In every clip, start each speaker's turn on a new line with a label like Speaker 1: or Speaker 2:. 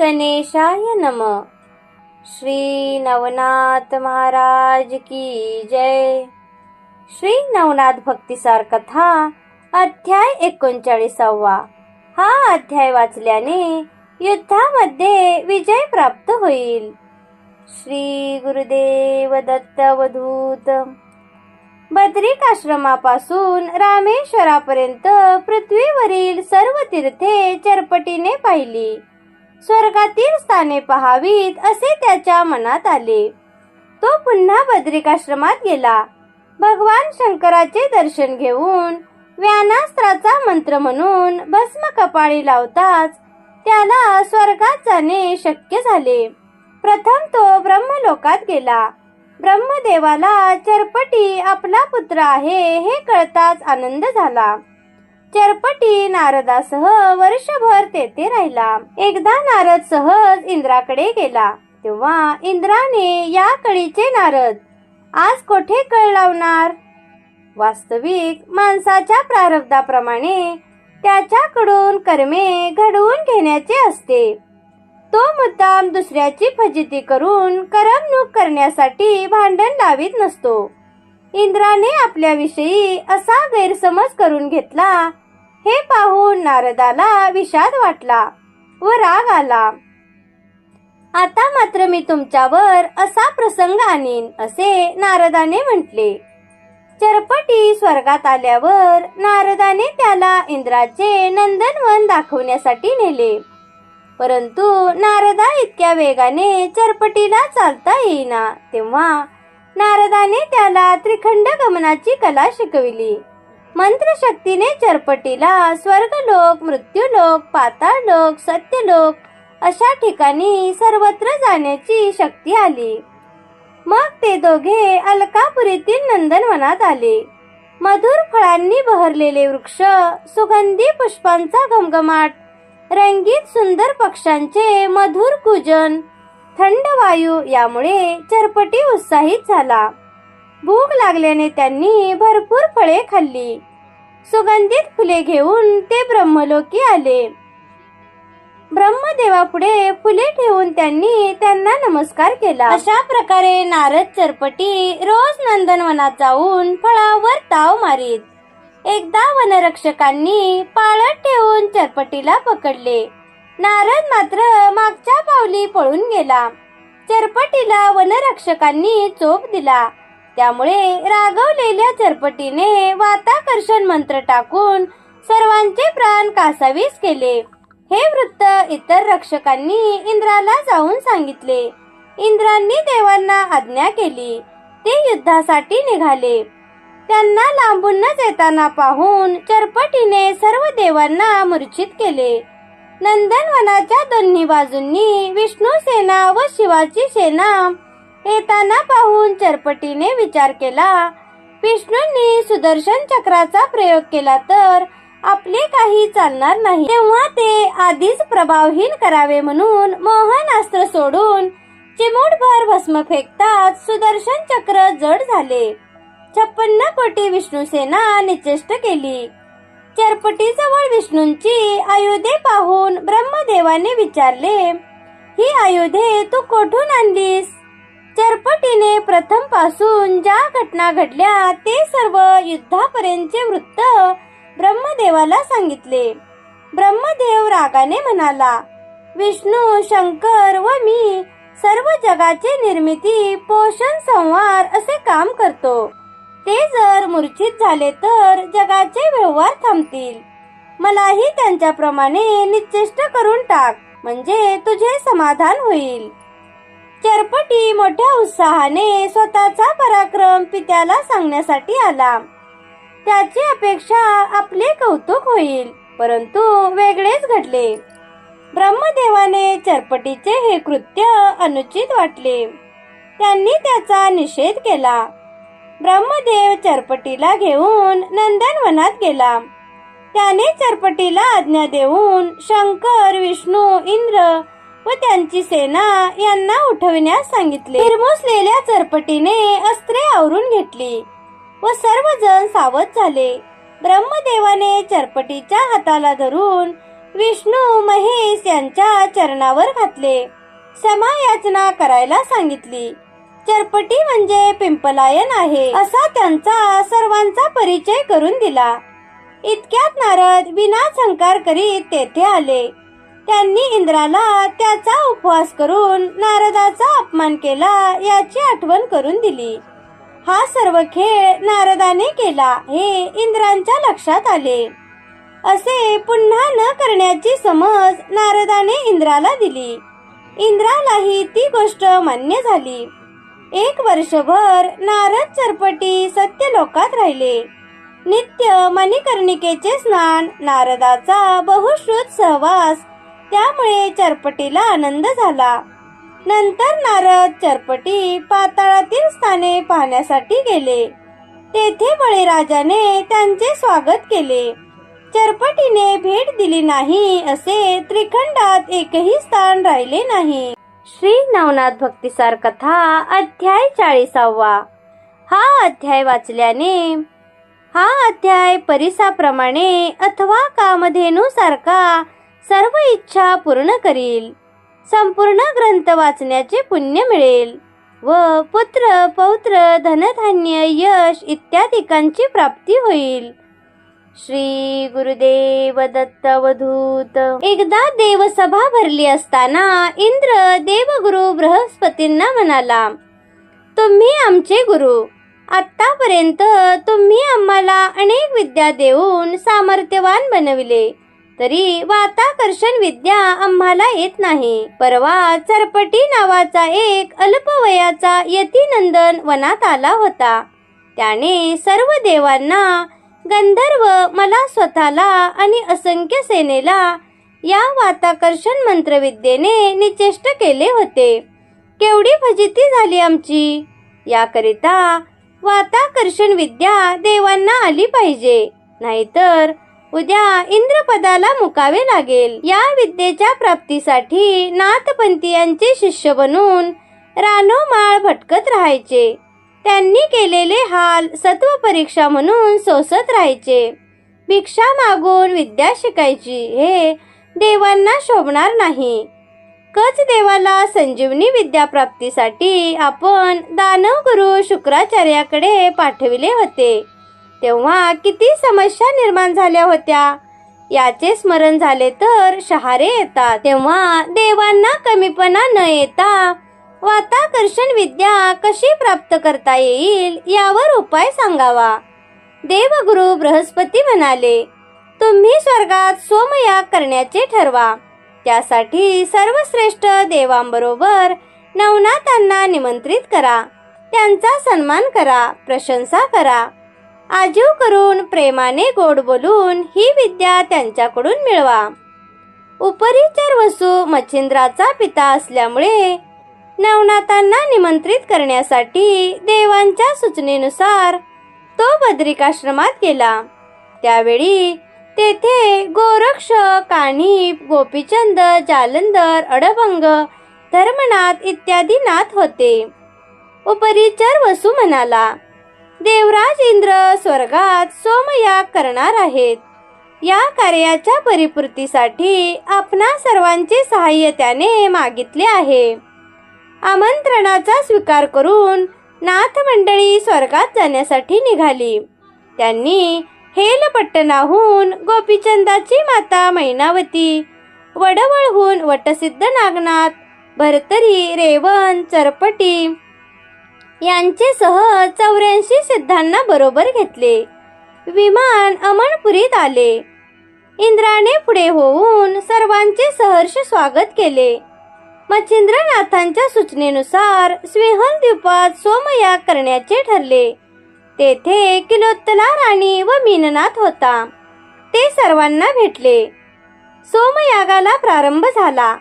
Speaker 1: गणेशाय नमः। श्री नवनाथ महाराज की जय। श्री नवनाथ भक्तिसार कथा अध्याय 39। हा अध्याय वाचल्याने युद्धामध्ये विजय प्राप्त होईल। श्री गुरुदेव दत्त अवधूत। बद्रिकाश्रमापासून रामेश्वरापर्यंत पृथ्वीवरील सर्व तीर्थे चरपटीने पाहिली। स्वर्गातील स्थाने पहावीत असे त्याच्या मनात आले। तो पुन्हा बद्रिकाश्रमात गेला। भगवान शंकराचे दर्शन घेऊन व्यानास्त्राचा मंत्र म्हणून भस्म कपाळी लावताच त्याला स्वर्गात जाणे शक्य झाले। प्रथम तो ब्रह्मलोकात गेला। ब्रह्मदेवाला चरपटी आपला पुत्र आहे हे कळताच आनंद झाला। चरपटी नारदासह वर्षभर तेथे राहिला। एकदा नारद सहज इंद्राकडे गेला तेव्हा इंद्राने, या कळीचे नारद, आज कोठे कळ लावणार? वास्तविक माणसाच्या प्रारब्धाप्रमाणे त्याच्याकडून कर्मे घडवून घेण्याचे असते। तो मुद्दाम दुसऱ्याची फजिती करून करमणूक करण्यासाठी भांडण लावीत नसतो। इंद्राने आपल्याविषयी असा गैरसमज करून घेतला हे पाहून नारदाला विषाद वाटला व राग आला। आता मात्र मी तुमच्यावर असा प्रसंग आणीन असे नारदाने म्हटले। चरपटी स्वर्गात आल्यावर नारदाने त्याला इंद्राचे नंदनवन दाखवण्यासाठी नेले। परंतु नारदा इतक्या वेगाने चरपटीला चालता येईना तेव्हा नारदाने त्याला त्रिखंड गमनाची कला शिकविली। मंत्रशक्तीने चरपटीला स्वर्गलोक, मृत्यूलोक, पाताळलोक, सत्यलोक अशा ठिकाणी सर्वत्र जाण्याची शक्ती आली। मग ते दोघे अलकापुरीतील नंदनवनात आले। मधुर फळांनी बहरलेले वृक्ष, सुगंधी पुष्पांचा घमघमाट, रंगीत सुंदर पक्ष्यांचे मधुर कूजन, थंड वायू यामुळे चरपटी उत्साहित झाला। भूक लागल्याने त्यांनी भरपूर फळे खाल्ली। सुगंधित फुले घेऊन ते ब्रह्मलोकी आले। ब्रह्मदेवापुढे फुले ठेवून त्यांनी त्यांना नमस्कार केला। अशा प्रकारे नारद चरपटी रोज नंदनवनात जाऊन फळावर ताव मारीत। एकदा वनरक्षकांनी पाळत ठेवून चरपटीला पकडले। नारद मात्र मागच्या पावली पळून गेला। चरपटीला वनरक्षकांनी चोप दिला। त्यामुळे रागवलेल्या चरपटीने वाताकर्षण मंत्र टाकून सर्वांचे प्राण कासावीस केले। हे वृत्त इतर रक्षकांनी इंद्राला जाऊन सांगितले। इंद्रांनी देवांना आज्ञा केली। ते युद्धासाठी निघाले। त्यांना लांबूनच येताना पाहून चरपटीने सर्व देवांना मूर्छित केले। नंदनवनाच्या दोन्ही बाजूंनी विष्णू सेना व शिवाची सेना येताना पाहून चरपटीने विचार केला, विष्णूंनी सुदर्शन चक्राचा प्रयोग केला तर आपले काही चालणार नाही। तेव्हा ते आधीच प्रभावहीन करावे म्हणून मोहनास्त्र सोडून चिमूटभर भस्म फेकताच सुदर्शन चक्र जड झाले। 56 कोटी विष्णुसेना निचेष्ट केली। चरपटीजवळ विष्णूंची आयुधे पाहून ब्रह्मदेवाने विचारले, ही आयुधे तू कोठून आणलीस? चरपटीने प्रथम पासून ज्या घटना घडल्या ते सर्व युद्धापर्यंतचे वृत्त ब्रह्मदेवाला सांगितले। ब्रह्मदेव रागाने म्हणाला, विष्णू, शंकर व मी सर्व जगाचे निर्मिती, पोषण, संहार असे काम करतो। ते जर मूर्छित झाले तर जगाचे व्यवहार थांबतील। मलाही त्यांच्याप्रमाणे निश्चेष्ट करून टाक, म्हणजे तुझे समाधान होईल। चरपटी मोठ्या उत्साहाने स्वतःचा पराक्रम पित्याला सांगण्यासाठी आला। त्याची अपेक्षा आपले कौतुक होईल, परंतु वेगळेच घडले। ब्रह्मदेवाने चरपटीचे हे कृत्य अनुचित वाटले। त्यांनी त्याचा निषेध केला। ब्रह्मदेव चरपटीला घेऊन नंदनवनात गेला। त्याने चरपटीला आज्ञा देऊन शंकर, विष्णू, इंद्र व त्यांची सेना यांना उठविण्यास सांगितले। निर्मोसलेल्या चरपटीने अस्त्रे आवरून घेतली व सर्वजण सावध झाले। ब्रह्मदेवाने चरपटीच्या हाताला धरून विष्णू महेश यांच्या चरणावर घातले. क्षमायाचना करायला सांगितली. चरपटी म्हणजे पिंपलायन आहे असा त्यांचा सर्वांचा परिचय करून दिला. इतक्यात नारद विनाशंकार करीत तेथे आले. त्यांनी इंद्राला त्याचा उपवास करून नारदाचा अपमान केला याची आठवण करून दिली. हा सर्व खेळ नारदाने केला हे इंद्रांच्या लक्षात आले. असे पुन्हा न करण्याची समज नारदाने इंद्राला दिली. इंद्रालाही ती गोष्ट मान्य झाली. 1 वर्षभर नारद चरपटी सत्यलोकात राहिले. नित्य मणिकर्णिकेचे स्नान, नारदाचा बहुश्रुत सहवास, त्यामुळे चरपटीला आनंद झाला. नंतर नारद चरपटी पाताळातील स्थाने पाहण्यासाठी गेले. तेथे बळीराजाने त्यांचे स्वागत केले. चरपटीने भेट दिली नाही असे त्रिखंडात एकही स्थान राहिले नाही. श्री नवनाथ भक्तिसार कथा अध्याय 40. हा अध्याय वाचल्याने हा अध्याय परिसाप्रमाणे अथवा कामधेनू सारखा सर्व इच्छा पूर्ण करील. संपूर्ण ग्रंथ वाचण्याचे पुण्य मिळेल व पुत्र पौत्र धनधान्य यश इत्यादिकांची प्राप्ती होईल. श्री गुरुदेव दत्त अवधूत. एकदा देवसभा भरली असताना इंद्र देवगुरु बृहस्पतींना म्हणाला, तुम्ही आमचे गुरु. आतापर्यंत तुम्ही आम्हाला अनेक विद्या देऊन सामर्थ्यवान बनविले, तरी वाताकर्षण विद्या आम्हाला येत नाही. परवा चरपटी नावाचा एक अल्पवयाचा यतिनंदन वनात आला होता. त्याने सर्व देवांना, गंधर्व, मला स्वतःला आणि असंख्य सेनेला या वाताकर्षण मंत्रविद्येने निचेष्ट केले होते. केवढी फजिती झाली आमची. याकरिता वाताकर्षण विद्या देवांना आली पाहिजे, नाहीतर उद्या इंद्रपदाला मुकावे लागेल. या विद्येच्या प्राप्तीसाठी नाथपंथीयांचे शिष्य बनून रानोमाळ भटकत राहायचे. त्यांनी केलेले हाल सत्व परीक्षा म्हणून सोसत राहायचे. भिक्षा मागून विद्या शिकायची हे देवांना शोभणार नाही. कच देवाला संजीवनी विद्या प्राप्तीसाठी आपण दानवगुरु शुक्राचार्याकडे पाठविले होते, तेव्हा किती समस्या निर्माण झाल्या होत्या. याचे स्मरण झाले तर शहारे येतात. तेव्हा देवांना कमीपणा न येता वाताकर्षण विद्या कशी प्राप्त करता येईल यावर उपाय सांगावा. देवगुरु बृहस्पती म्हणाले, तुम्ही स्वर्गात सोमयाग करण्याचे ठरवा. त्यासाठी सर्वश्रेष्ठ देवांबरोबर नवनाथांना निमंत्रित करा. त्यांचा सन्मान करा, प्रशंसा करा. आजीव करून प्रेमाने गोड बोलून ही विद्या त्यांच्याकडून मिळवा. उपरिचर वसू मच्छिंद्राचा पिता असल्यामुळे नवनाथांना निमंत्रित करण्यासाठी देवांच्या सूचनेनुसार तो बद्रिकाश्रमात गेला. त्यावेळी तेथे गोरक्ष, कानिप, गोपीचंद, जालंधर, अडभंग, धर्मनाथ इत्यादी नाथ होते. उपरिचर वसू म्हणाला, देवराज इंद्र स्वर्गात सोमयाग करणार आहेत. या कार्याच्या परिपूर्तीसाठी आपणा सर्वांचे सहाय्य त्याने मागितले आहे. आमंत्रणाचा स्वीकार करून नाथ मंडळी स्वर्गात जाण्यासाठी निघाली. त्यांनी हेलपट्टणाहून गोपीचंदाची माता मैनावती, वडवळहून वटसिद्ध नागनाथ, भरतरी, रेवण, चरपटी यांचेसह 84 सिद्धांना बरोबर घेतले. विमान अमनपुरीत आले. इंद्राने पुढे होऊन सर्वांचे सहर्ष स्वागत केले. मच्छिंद्रनाथांच्या सूचनेनुसार स्वेहल द्वीपात सोमयाग करण्याचे ठरले. तेथे किलोत्तला राणी व मीननाथ होता. ते सर्वांना भेटले. सोमयागाला प्रारंभ झाला.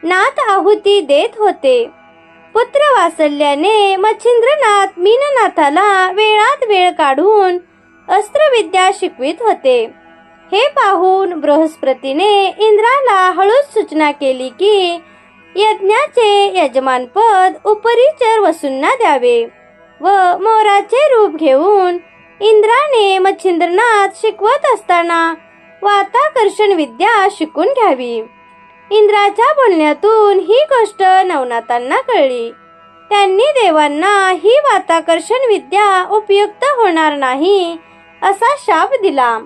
Speaker 1: नाथ आहुती देत होते. पुत्र वात्सल्याने मच्छिंद्रनाथ मीननाथाला वेळात वेळ काढून अस्त्रविद्या शिकवित होते. हे पाहून बृहस्पतीने इंद्राला हळूच सूचना केली की यज्ञाचे यजमानपद उपरिचर वसूंना द्यावे व मोराचे रूप घेऊन इंद्राने मच्छिंद्रनाथ शिकवत असताना वाताकर्षण विद्या शिकून घ्यावी. इंद्राच्या बोलण्यातून ही गोष्ट नवनाथांना कळली. त्यांनी देवांना ही वाताकर्षण विद्या उपयुक्त होणार नाही असा शाप दिला.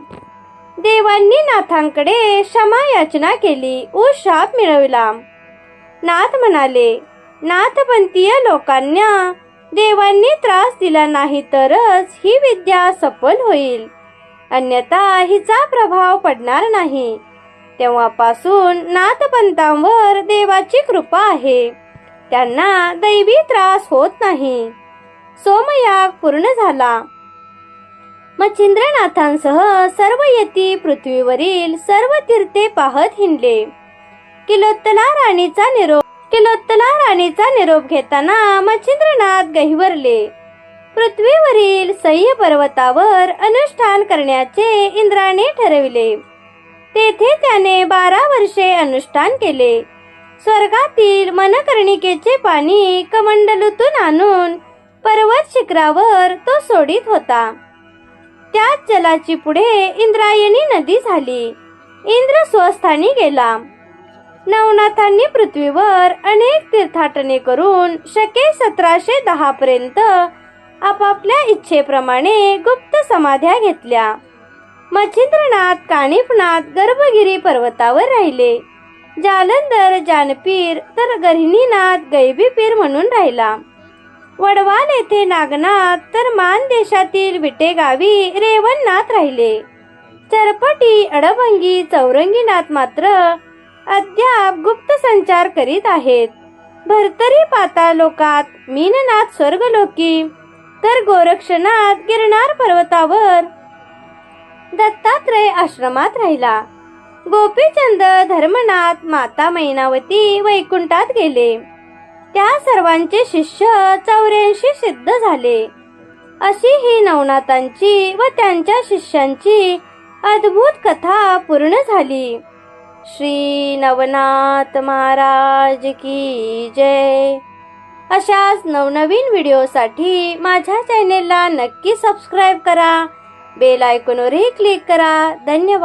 Speaker 1: देवांनी नाथांकडे क्षमा याचना केली व शाप मिळवला. नाथ म्हणाले, नाथपंथीय लोकांना देवांनी त्रास दिला नाही तरच ही विद्या सफल होईल, अन्यथा हिचा प्रभाव पडणार नाही. तेव्हापासून नाथपंथांवर देवाची कृपा आहे. त्यांना दैवी त्रास होत नाही. सोमयाग पूर्ण झाला. मच्छिंद्रनाथांसह सर्व यती पृथ्वीवरील सर्व तीर्थे पाहत हिंडले. किलोत्तला राणीचा निरोप घेताना मच्छिंद्रनाथ गहिवरले. पृथ्वीवरील सह्य पर्वतावर अनुष्ठान करण्याचे इंद्राने ठरविले. तेथे त्याने 12 वर्षे अनुष्ठान केले. स्वर्गातील मनकर्णिकेचे पाणी कमंडलूतून आणून पर्वत शिखरावर तो सोडित होता. त्याच जलाची पुढे इंद्रायणी नदी झाली. इंद्र स्वस्थानी गेला. नवनाथांनी पृथ्वीवर अनेक तीर्थाटने करून शके 1710 पर्यंत आपापल्या इच्छेप्रमाणे गुप्त समाध्या घेतल्या. मच्छिंद्रनाथ कानिफनाथ गर्भगिरी पर्वतावर राहिले. जालंधर जानपीर तर गहिनीनाथ गैबीपीर म्हणून राहिला. वडवाल येथे नागनाथ तर मान देशातील विटे गावी रेवणनाथ राहिले. चरपटी अडभंगी चौरंगीनाथ मात्र अद्याप गुप्त संचार करीत आहेत. भरतरी पाताळलोकात, मीननाथ स्वर्गलोकी तर गोरक्षनाथ गिरनार पर्वतावर दत्तात्रय आश्रमात राहिला. गोपीचंद धर्मनाथ माता मैनावती वैकुंठात गेले. त्या सर्वांचे शिष्य 84 सिद्ध झाले. अशी ही नवनाथांची व त्यांच्या शिष्यांची अद्भुत कथा पूर्ण झाली. श्री नवनाथ महाराज की जय. अशाच नवनवीन व्हिडिओसाठी माझ्या चॅनेलला नक्की सबस्क्राईब करा. बेल आयकॉनवरही क्लिक करा. धन्यवाद.